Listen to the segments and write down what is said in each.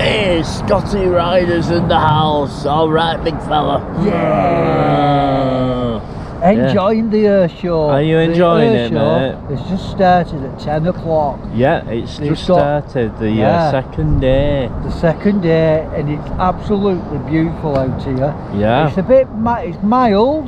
Hey, Scotty Riders in the house. All right, big fella. Enjoying the air show. Are you enjoying it, mate? It's just started at 10 o'clock. Yeah, it's just started the second day. The second day, and it's absolutely beautiful out here. Yeah. It's a bit, it's mild,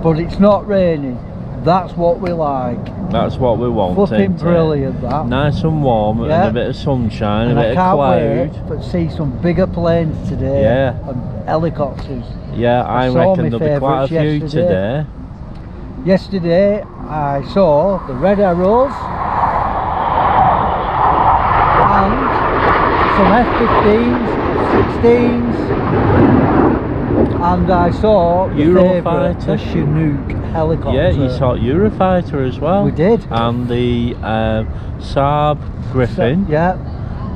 but it's not raining. That's what we like. That's what we want. Flipping brilliant, that. Nice and warm, and a bit of sunshine, and a bit of cloud. I can't wait to see some bigger planes today. Yeah. And helicopters. Yeah, I reckon there'll be quite a few today. Yesterday, I saw the red arrows and some F-15s, F-16s, and I saw the favourite, the Chinook helicopter. Yeah, you saw Eurofighter as well. We did. And the Saab Griffin. Yeah.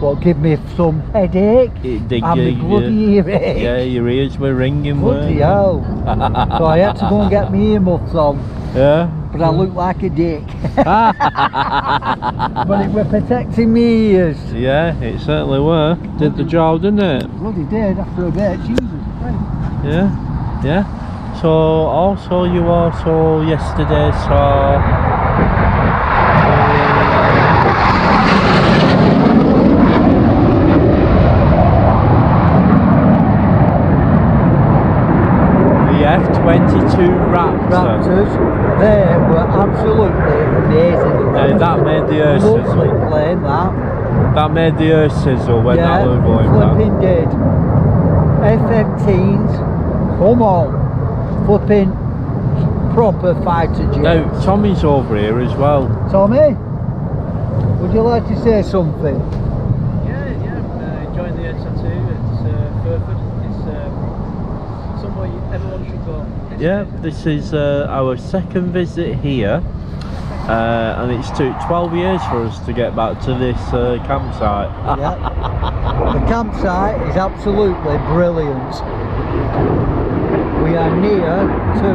Well, give me some headache and my bloody earache. Yeah, your ears were ringing. Bloody hell. So I had to go and get my earmuffs on. Yeah. But I look like a dick. But it were protecting my ears. Yeah, it certainly were. Did the job, didn't it? Bloody did after a bit. Jesus Christ. Yeah, yeah. So you also yesterday saw F-22 Raptors. They were absolutely amazing. That made the earth sizzle. Plane, that made the earth sizzle when that was going flipping did. F-15s, come on, flipping proper fighter jets. Now Tommy's over here as well. Tommy, would you like to say something? Yeah, enjoying the tattoo. It's perfect. It's somewhere everyone should go. Yeah, this is our second visit here, and it's took 12 years for us to get back to this campsite. Yeah. The campsite is absolutely brilliant. We are near to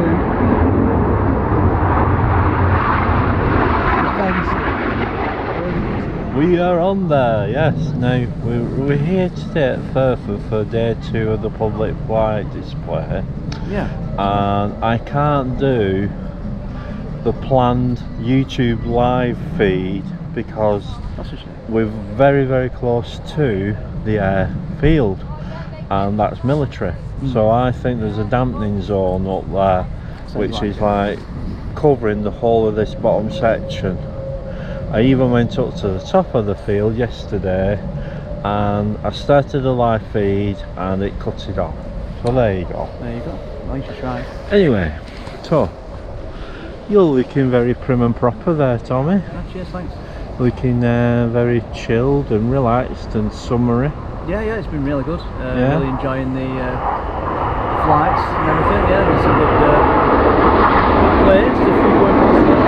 We are on there, yes. Now we're here today at Furford for day 2 of the public flight display. Yeah. And I can't do the planned YouTube live feed because we're very, very close to the airfield, and that's military. So I think there's a dampening zone up there, which is like covering the whole of this bottom section. I even went up to the top of the field yesterday and I started the live feed and it cut it off. So there you go. There you go. Nice to try. Anyway, so you're looking very prim and proper there, Tommy. Cheers, thanks. Looking very chilled and relaxed and summery. Yeah, it's been really good. Really enjoying the flights and everything. Yeah, there's some good planes. The few going past there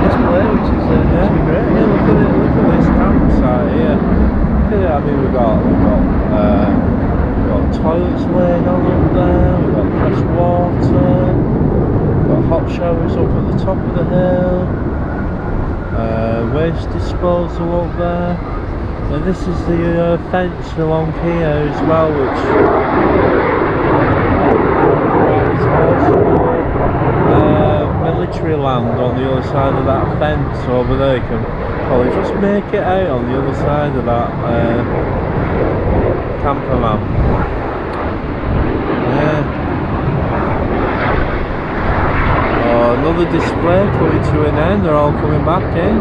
display, which is great. Yeah, look at this campsite here. Look at it. I mean, we've got toilets laid on up there. We've got fresh water. We've got hot showers up at the top of the hill. Waste disposal up there. And this is the fence along here as well, which is also military land on the other side of that fence over there. You can probably just make it out on the other side of that camper van. Yeah. Oh, another display coming to an end. They're all coming back in.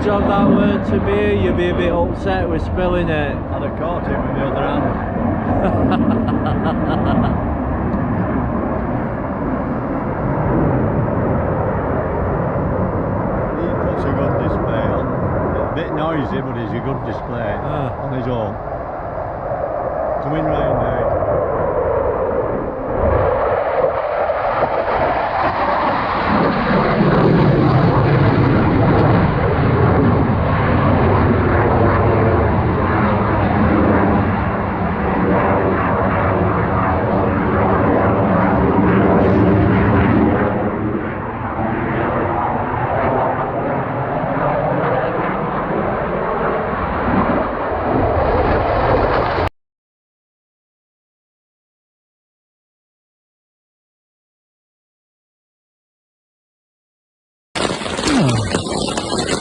job that weren't to be, you'd be a bit upset with spilling it. I'd have caught it with the other hand. He puts a good display on. A bit noisy, but he's a good display on his own. Coming round now.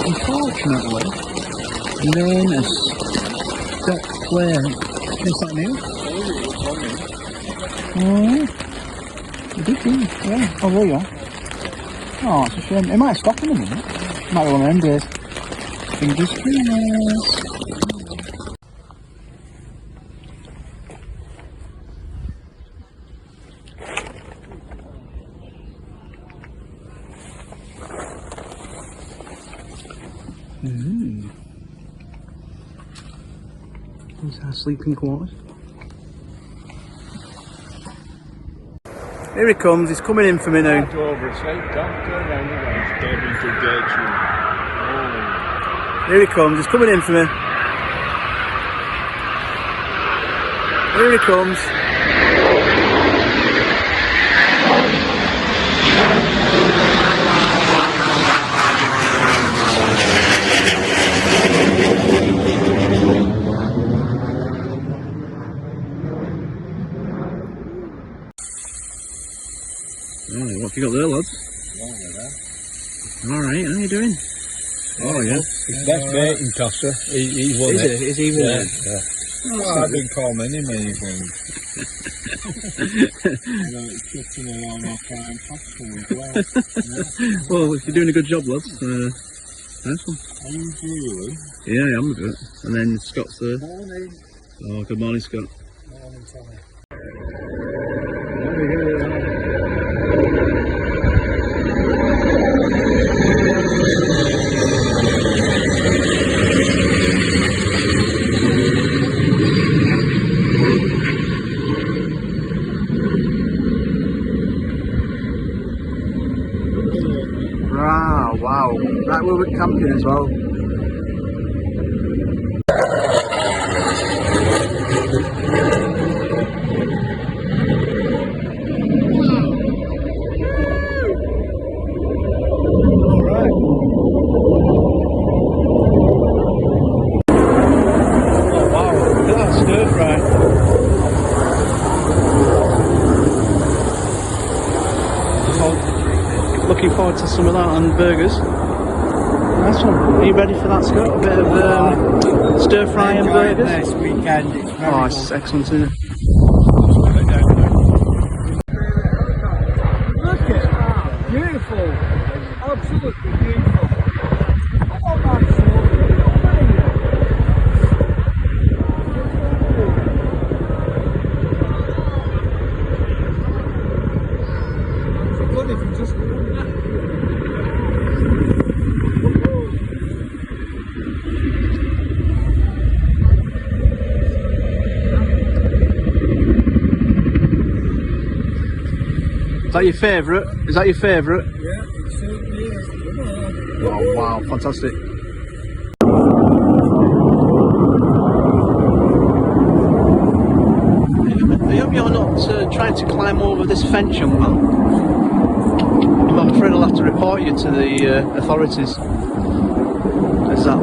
Unfortunately, main has stopped playing. Is that new? Oh, it did do. Yeah. Oh, there you are. Oh, it's a shame. It might stop in a minute. Might be one of them days. Fingers crossed. These are sleeping quarters. Here he comes, he's coming in for me now. Here he comes, he's coming in for me. Here he comes. Oh, what have you got there, lads? Alright, how are you doing? Oh, yeah. Best baiting tosser. He won it. Is he won it? Yeah. Oh, I've been called many things. It's just around our time tosser as well. Well, you're doing a good job, lads. Nice one. Are you really? Yeah, I am a bit. And then Scott's there. Morning. Oh, good morning, Scott. Morning, Tommy. Wow. Right, we're camping as well. Looking forward to some of that and burgers. Nice one. Are you ready for that, Scott? A bit of stir fry and burgers? This weekend, it's very Oh, it's excellent, isn't it? Look at that. Beautiful. Absolutely beautiful. Oh my soul. Good if you just Is that your favourite? Is that your favourite? yeah, it certainly is. Oh, wow, fantastic. I hope you're not trying to climb over this fence, young man. I'm afraid I'll have to report you to the authorities. There's that.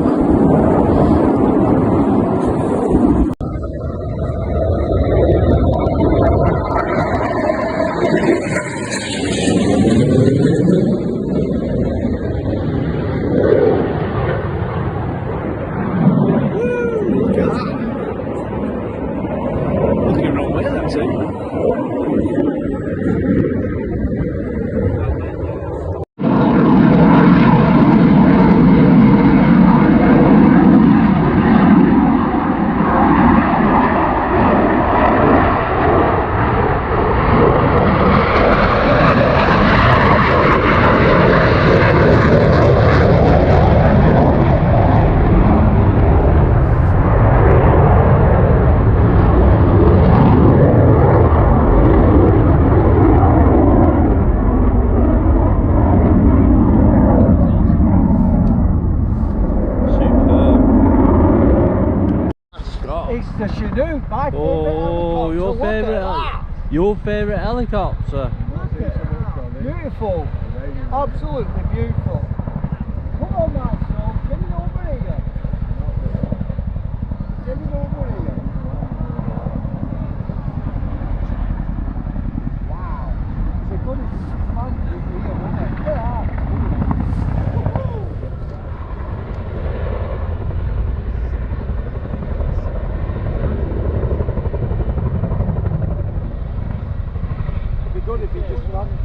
Yes, you do. My favourite Oh, helicopter. your favourite helicopter. Look at that. Beautiful. Absolutely beautiful. Come on, my son. Get it over here. Get it over here. Wow. It's a good fancy here, isn't it? Look at that. It'd be good if it just landed.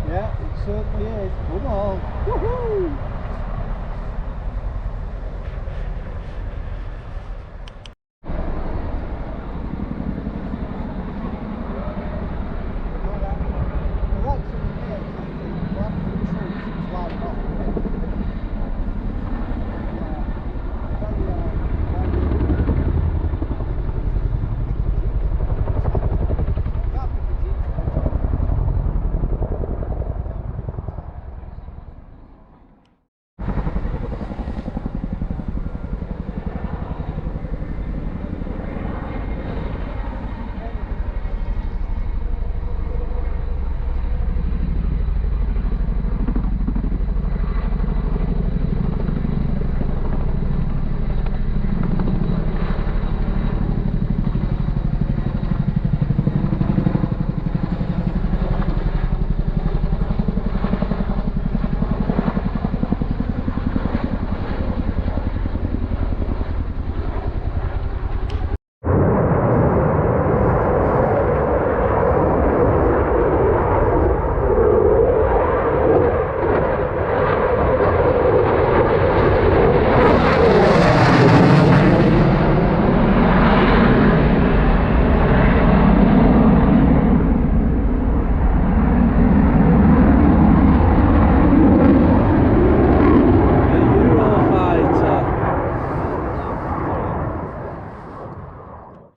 Yeah, it certainly is. Come on. Woohoo!